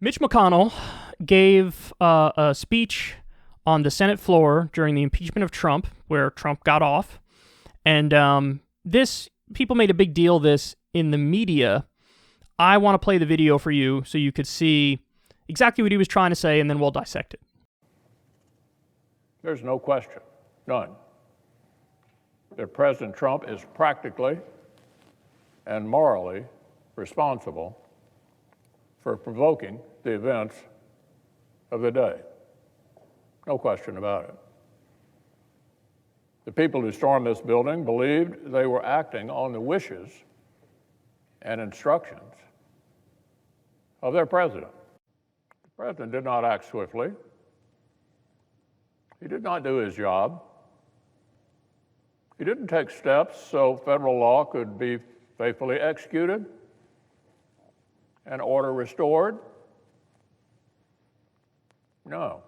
Mitch McConnell gave a speech on the Senate floor during the impeachment of Trump, where Trump got off. And people made a big deal of this in the media. I want to play the video for you so you could see exactly what he was trying to say, and then we'll dissect it. There's no question, none, that President Trump is practically and morally responsible for provoking the events of the day. No question about it. The people who stormed this building believed they were acting on the wishes and instructions of their president. The president did not act swiftly. He did not do his job. He didn't take steps so federal law could be faithfully executed and order restored. No.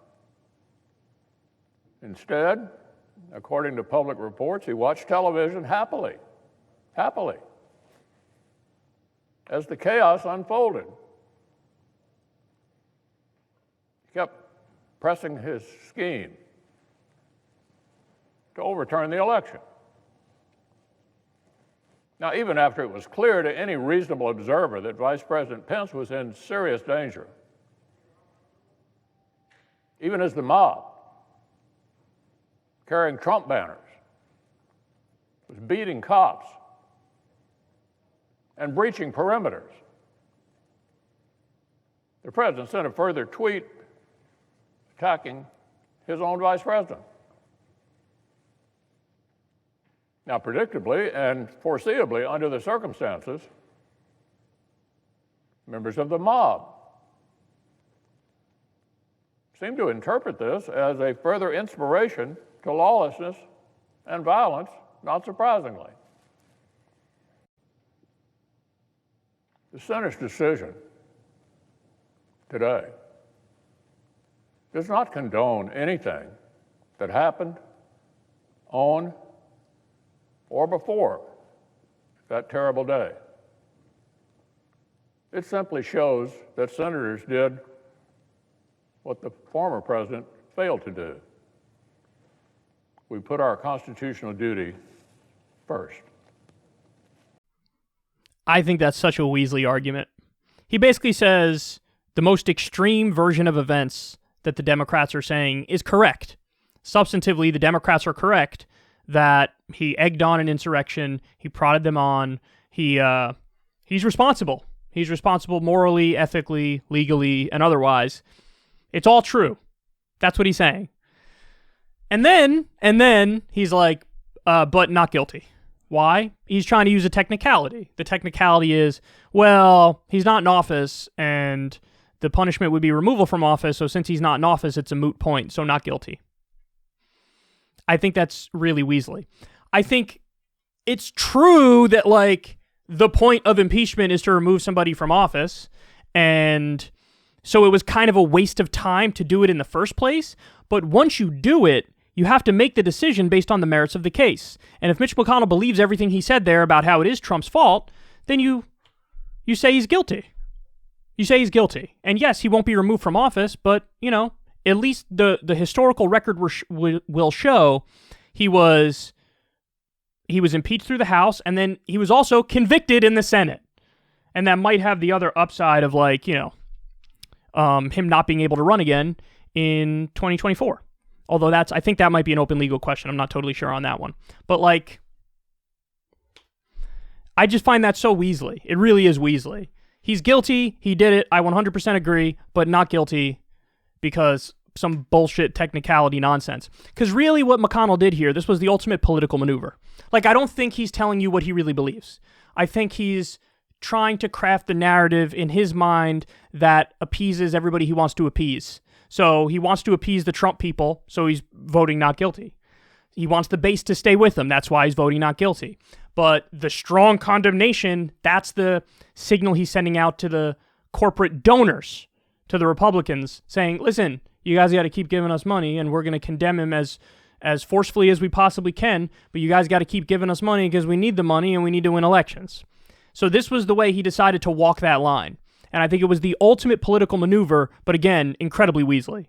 Instead, according to public reports, he watched television happily, as the chaos unfolded. He kept pressing his scheme to overturn the election. Now, even after it was clear to any reasonable observer that Vice President Pence was in serious danger, even as the mob, carrying Trump banners, was beating cops and breaching perimeters, the president sent a further tweet attacking his own vice president. Now, predictably and foreseeably under the circumstances, members of the mob seem to interpret this as a further inspiration to lawlessness and violence, not surprisingly. The Senate's decision today does not condone anything that happened on or before that terrible day. It simply shows that senators did what the former president failed to do. We put our constitutional duty first. I think that's such a Weasley argument. He basically says the most extreme version of events that the Democrats are saying is correct. Substantively, the Democrats are correct that he egged on an insurrection, he prodded them on, he's responsible. He's responsible morally, ethically, legally, and otherwise. It's all true. That's what he's saying. And then he's like, but not guilty. Why? He's trying to use a technicality. The technicality is, well, he's not in office, and the punishment would be removal from office, so since he's not in office, it's a moot point, so not guilty. I think that's really Weasley. I think it's true that, like, the point of impeachment is to remove somebody from office, and so it was kind of a waste of time to do it in the first place, but once you do it, you have to make the decision based on the merits of the case. And if Mitch McConnell believes everything he said there about how it is Trump's fault, then you say he's guilty. You say he's guilty. And yes, he won't be removed from office, but, you know, at least the historical record will show he was impeached through the House, and then he was also convicted in the Senate. And that might have the other upside of, like, you know, him not being able to run again in 2024. Although I think that might be an open legal question. I'm not totally sure on that one. But, like, I just find that so Weasley. It really is Weasley. He's guilty. He did it. I 100% agree, but not guilty because some bullshit technicality nonsense. Because really what McConnell did here, this was the ultimate political maneuver. Like, I don't think he's telling you what he really believes. I think he's trying to craft the narrative in his mind that appeases everybody he wants to appease. So he wants to appease the Trump people, so he's voting not guilty. He wants the base to stay with him, that's why he's voting not guilty. But the strong condemnation, that's the signal he's sending out to the corporate donors, to the Republicans, saying, listen, you guys got to keep giving us money, and we're going to condemn him as forcefully as we possibly can, but you guys got to keep giving us money because we need the money and we need to win elections. So this was the way he decided to walk that line. And I think it was the ultimate political maneuver, but again, incredibly weaselly.